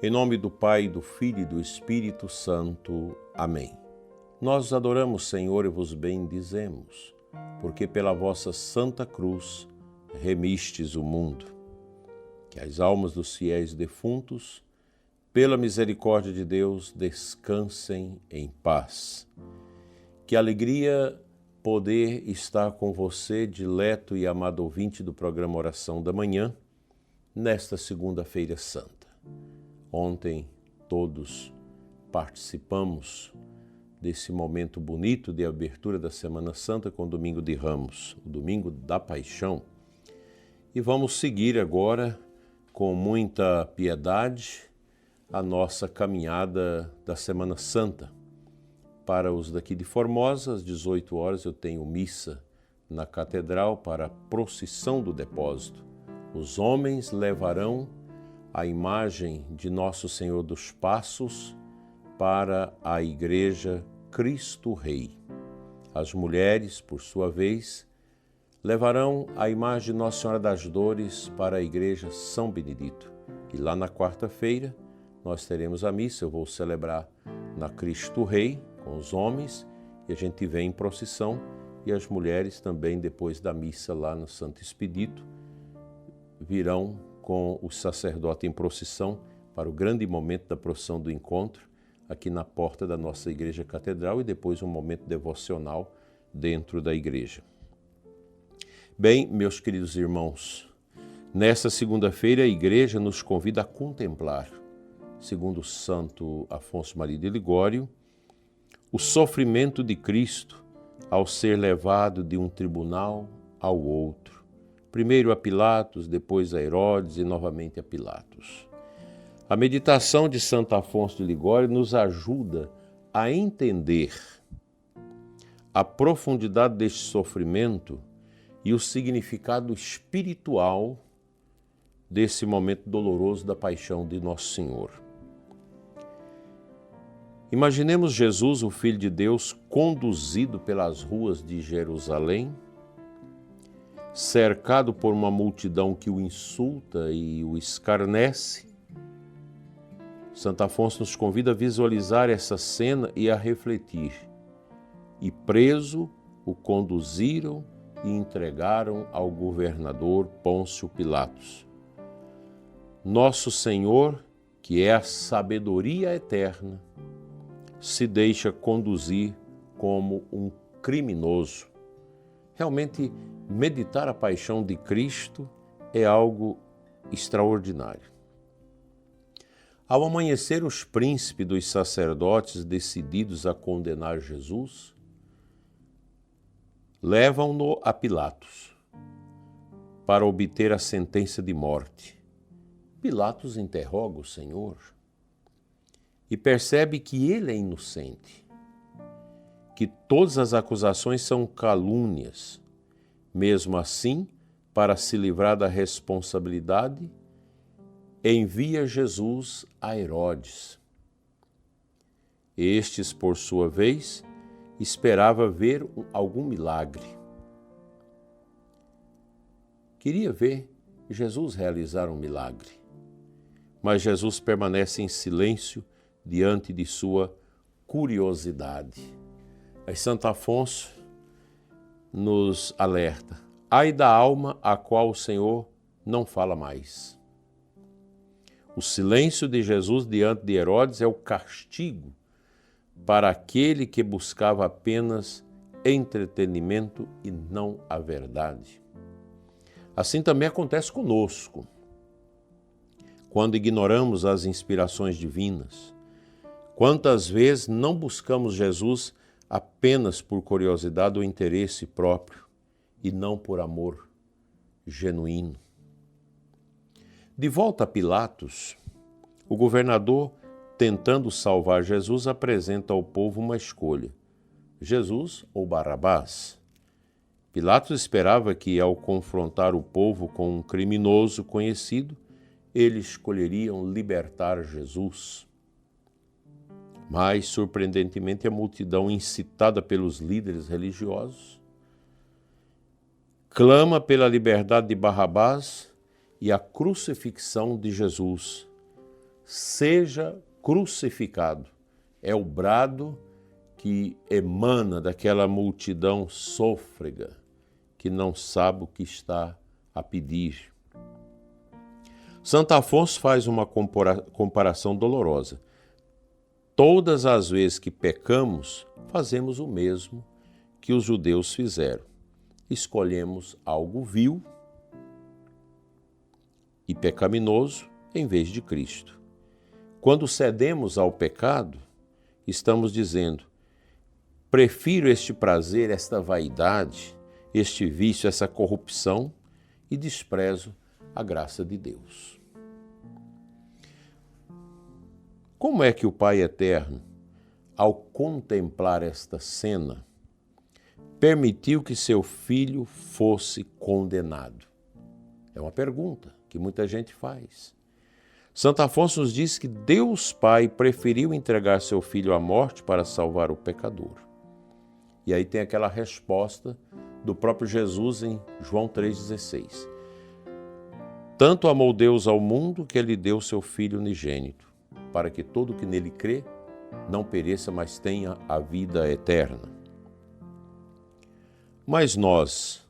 Em nome do Pai, do Filho e do Espírito Santo. Amém. Nós adoramos, Senhor, e vos bendizemos, porque pela vossa Santa Cruz remistes o mundo. Que as almas dos fiéis defuntos, pela misericórdia de Deus, descansem em paz. Que alegria poder estar com você, dileto e amado ouvinte do programa Oração da Manhã, nesta segunda-feira santa. Ontem todos participamos desse momento bonito de abertura da Semana Santa com o Domingo de Ramos, o Domingo da Paixão. E vamos seguir agora com muita piedade a nossa caminhada da Semana Santa. Para os daqui de Formosa, às 18 horas eu tenho missa na Catedral para a procissão do depósito. Os homens levarão a imagem de Nosso Senhor dos Passos para a Igreja Cristo Rei. As mulheres, por sua vez, levarão a imagem de Nossa Senhora das Dores para a Igreja São Benedito. E lá na quarta-feira nós teremos a missa, eu vou celebrar na Cristo Rei com os homens e a gente vem em procissão e as mulheres também depois da missa lá no Santo Expedito virão com o sacerdote em procissão para o grande momento da procissão do encontro, aqui na porta da nossa Igreja Catedral e depois um momento devocional dentro da igreja. Bem, meus queridos irmãos, nesta segunda-feira a igreja nos convida a contemplar, segundo Santo Afonso Maria de Ligório, o sofrimento de Cristo ao ser levado de um tribunal ao outro. Primeiro a Pilatos, depois a Herodes e novamente a Pilatos. A meditação de Santo Afonso de Ligório nos ajuda a entender a profundidade deste sofrimento e o significado espiritual desse momento doloroso da paixão de Nosso Senhor. Imaginemos Jesus, o Filho de Deus, conduzido pelas ruas de Jerusalém, cercado por uma multidão que o insulta e o escarnece. Santo Afonso nos convida a visualizar essa cena e a refletir. E preso, o conduziram e entregaram ao governador Pôncio Pilatos. Nosso Senhor, que é a sabedoria eterna, se deixa conduzir como um criminoso. Realmente, meditar a paixão de Cristo é algo extraordinário. Ao amanhecer, os príncipes dos sacerdotes, decididos a condenar Jesus, levam-no a Pilatos para obter a sentença de morte. Pilatos interroga o Senhor e percebe que ele é inocente, que todas as acusações são calúnias. Mesmo assim, para se livrar da responsabilidade, envia Jesus a Herodes. Estes, por sua vez, esperava ver algum milagre. Queria ver Jesus realizar um milagre, mas Jesus permanece em silêncio diante de sua curiosidade. Aí Santo Afonso nos alerta: ai da alma a qual o Senhor não fala mais. O silêncio de Jesus diante de Herodes é o castigo para aquele que buscava apenas entretenimento e não a verdade. Assim também acontece conosco. Quando ignoramos as inspirações divinas, quantas vezes não buscamos Jesus apenas por curiosidade ou interesse próprio e não por amor genuíno. De volta a Pilatos, o governador, tentando salvar Jesus, apresenta ao povo uma escolha: Jesus ou Barrabás. Pilatos esperava que, ao confrontar o povo com um criminoso conhecido, eles escolheriam libertar Jesus. Mas, surpreendentemente, a multidão, incitada pelos líderes religiosos, clama pela liberdade de Barrabás e a crucifixão de Jesus, seja crucificado. É o brado que emana daquela multidão sôfrega, que não sabe o que está a pedir. Santo Afonso faz uma comparação dolorosa. Todas as vezes que pecamos, fazemos o mesmo que os judeus fizeram. Escolhemos algo vil e pecaminoso em vez de Cristo. Quando cedemos ao pecado, estamos dizendo: prefiro este prazer, esta vaidade, este vício, essa corrupção e desprezo a graça de Deus. Como é que o Pai Eterno, ao contemplar esta cena, permitiu que seu filho fosse condenado? É uma pergunta que muita gente faz. Santo Afonso nos diz que Deus Pai preferiu entregar seu filho à morte para salvar o pecador. E aí tem aquela resposta do próprio Jesus em João 3,16. Tanto amou Deus ao mundo que ele deu seu Filho unigênito, para que todo que nele crê não pereça, mas tenha a vida eterna. Mas nós,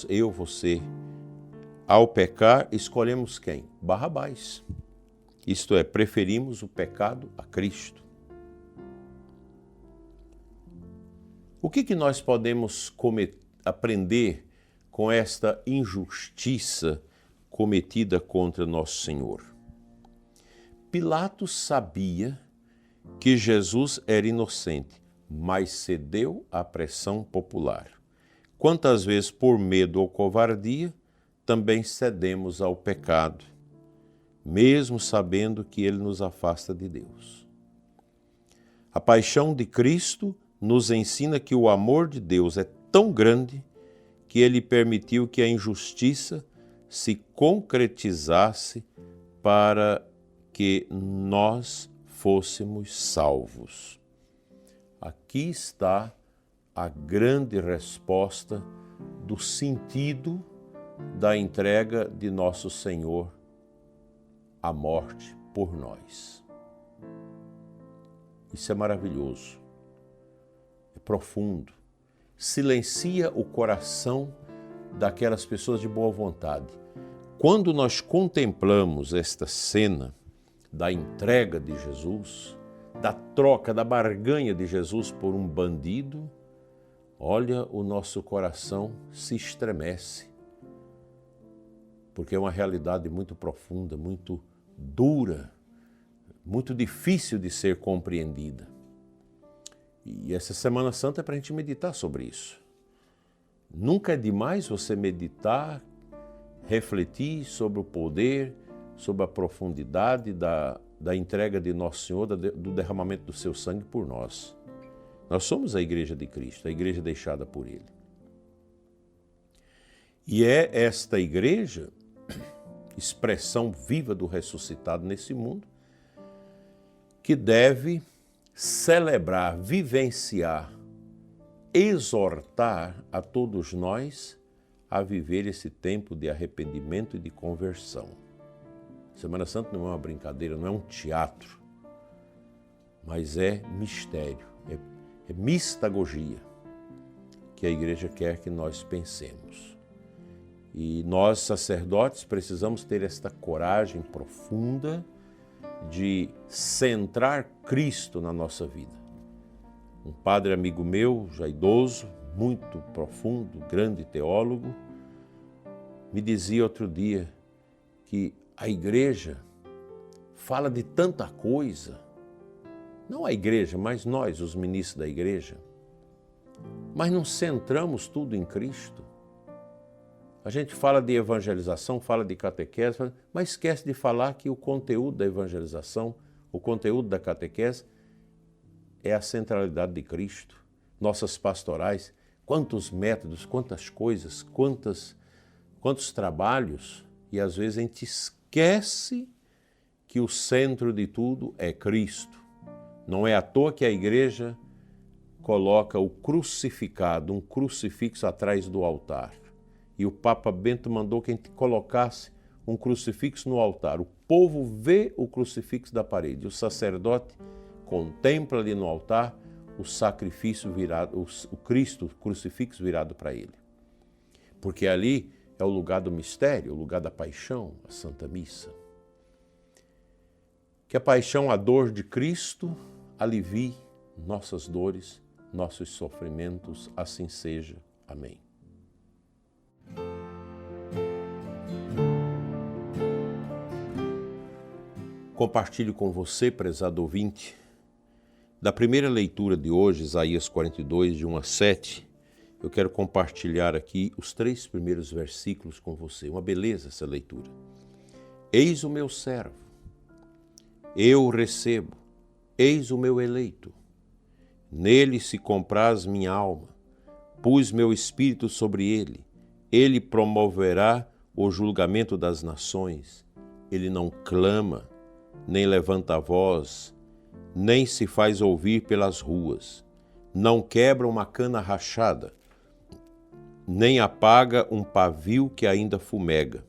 eu, você, ao pecar, escolhemos quem? Barrabás. Isto é, preferimos o pecado a Cristo. O que nós podemos aprender com esta injustiça cometida contra Nosso Senhor? Pilatos sabia que Jesus era inocente, mas cedeu à pressão popular. Quantas vezes, por medo ou covardia, também cedemos ao pecado, mesmo sabendo que ele nos afasta de Deus. A paixão de Cristo nos ensina que o amor de Deus é tão grande que ele permitiu que a injustiça se concretizasse para que nós fôssemos salvos. Aqui está a grande resposta do sentido da entrega de nosso Senhor à morte por nós. Isso é maravilhoso, é profundo, silencia o coração daquelas pessoas de boa vontade. Quando nós contemplamos esta cena da entrega de Jesus, da troca, da barganha de Jesus por um bandido, olha, o nosso coração se estremece, porque é uma realidade muito profunda, muito dura, muito difícil de ser compreendida. E essa Semana Santa é para a gente meditar sobre isso. Nunca é demais você meditar, refletir sobre o poder, sobre a profundidade da entrega de Nosso Senhor, do derramamento do seu sangue por nós. Nós somos a Igreja de Cristo, a Igreja deixada por Ele. E é esta Igreja, expressão viva do ressuscitado nesse mundo, que deve celebrar, vivenciar, exortar a todos nós a viver esse tempo de arrependimento e de conversão. Semana Santa não é uma brincadeira, não é um teatro, mas é mistério, é mistagogia que a Igreja quer que nós pensemos. E nós, sacerdotes, precisamos ter esta coragem profunda de centrar Cristo na nossa vida. Um padre amigo meu, já idoso, muito profundo, grande teólogo, me dizia outro dia que a Igreja fala de tanta coisa, não a Igreja, mas nós, os ministros da Igreja, mas não centramos tudo em Cristo. A gente fala de evangelização, fala de catequese, mas esquece de falar que o conteúdo da evangelização, o conteúdo da catequese é a centralidade de Cristo. Nossas pastorais, quantos métodos, quantas coisas, quantos trabalhos, e às vezes a gente esquece que o centro de tudo é Cristo. Não é à toa que a Igreja coloca o crucificado, um crucifixo atrás do altar. E o Papa Bento mandou que a gente colocasse um crucifixo no altar. O povo vê o crucifixo da parede. O sacerdote contempla ali no altar o sacrifício virado, o Cristo, o crucifixo virado para ele. Porque ali é o lugar do mistério, o lugar da paixão, a Santa Missa. Que a paixão, a dor de Cristo, alivie nossas dores, nossos sofrimentos, assim seja. Amém. Compartilho com você, prezado ouvinte, da primeira leitura de hoje, Isaías 42, de 1 a 7, eu quero compartilhar aqui os 3 primeiros versículos com você. Uma beleza essa leitura. Eis o meu servo, eu o recebo, eis o meu eleito. Nele se compraz minha alma, pus meu espírito sobre ele. Ele promoverá o julgamento das nações. Ele não clama, nem levanta a voz, nem se faz ouvir pelas ruas. Não quebra uma cana rachada, nem apaga um pavio que ainda fumega,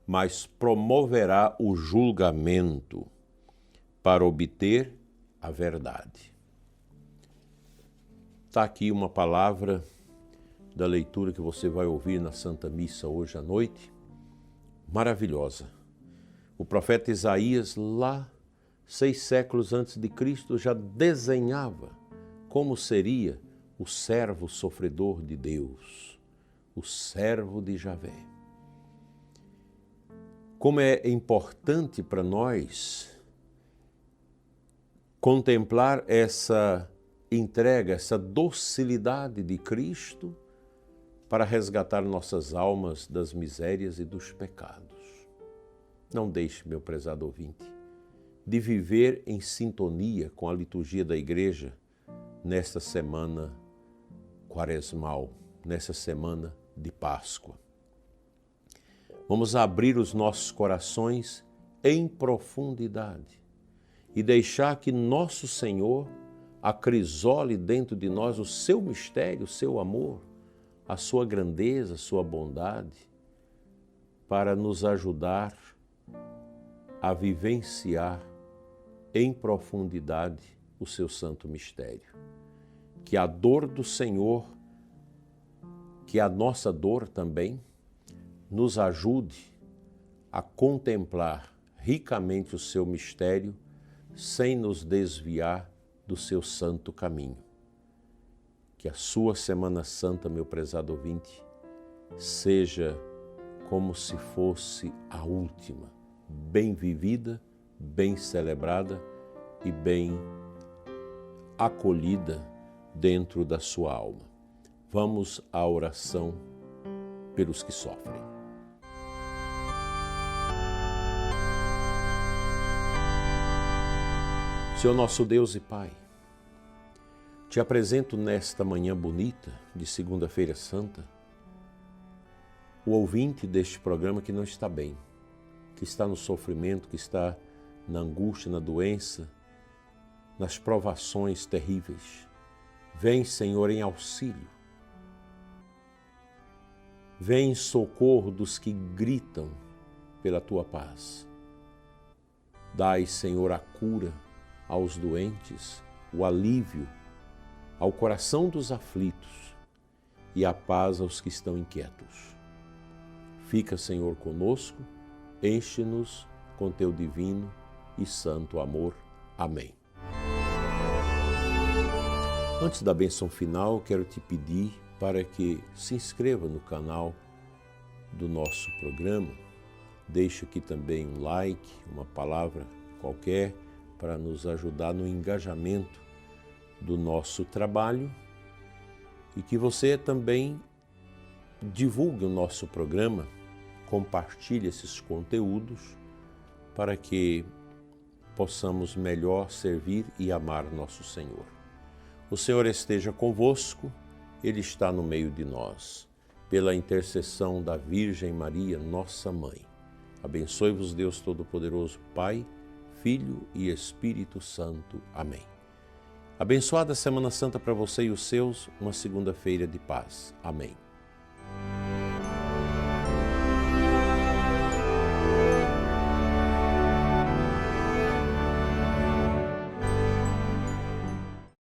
mas promoverá o julgamento para obter a verdade. Está aqui uma palavra da leitura que você vai ouvir na Santa Missa hoje à noite, maravilhosa. O profeta Isaías, lá 6 séculos antes de Cristo, já desenhava como seria o servo sofredor de Deus, o servo de Javé. Como é importante para nós contemplar essa entrega, essa docilidade de Cristo para resgatar nossas almas das misérias e dos pecados. Não deixe, meu prezado ouvinte, de viver em sintonia com a liturgia da Igreja nesta semana quaresmal, nessa semana de Páscoa. Vamos abrir os nossos corações em profundidade e deixar que nosso Senhor acrisole dentro de nós o seu mistério, o seu amor, a sua grandeza, a sua bondade, para nos ajudar a vivenciar em profundidade o seu santo mistério. Que a dor do Senhor, que a nossa dor também, nos ajude a contemplar ricamente o seu mistério sem nos desviar do seu santo caminho. Que a sua Semana Santa, meu prezado ouvinte, seja como se fosse a última, bem vivida, bem celebrada e bem acolhida dentro da sua alma. Vamos à oração pelos que sofrem. Senhor nosso Deus e Pai, te apresento nesta manhã bonita de Segunda-feira Santa o ouvinte deste programa que não está bem, que está no sofrimento, que está na angústia, na doença, nas provações terríveis. Vem, Senhor, em auxílio. Vem em socorro dos que gritam pela tua paz. Dai, Senhor, a cura aos doentes, o alívio ao coração dos aflitos e a paz aos que estão inquietos. Fica, Senhor, conosco, enche-nos com teu divino e santo amor. Amém. Antes da bênção final, quero te pedir para que se inscreva no canal do nosso programa. Deixe aqui também um like, uma palavra qualquer, para nos ajudar no engajamento do nosso trabalho e que você também divulgue o nosso programa, compartilhe esses conteúdos para que possamos melhor servir e amar nosso Senhor. O Senhor esteja convosco, Ele está no meio de nós. Pela intercessão da Virgem Maria, nossa Mãe, abençoe-vos Deus Todo-Poderoso, Pai, Filho e Espírito Santo. Amém. Abençoada Semana Santa para você e os seus, uma segunda-feira de paz. Amém.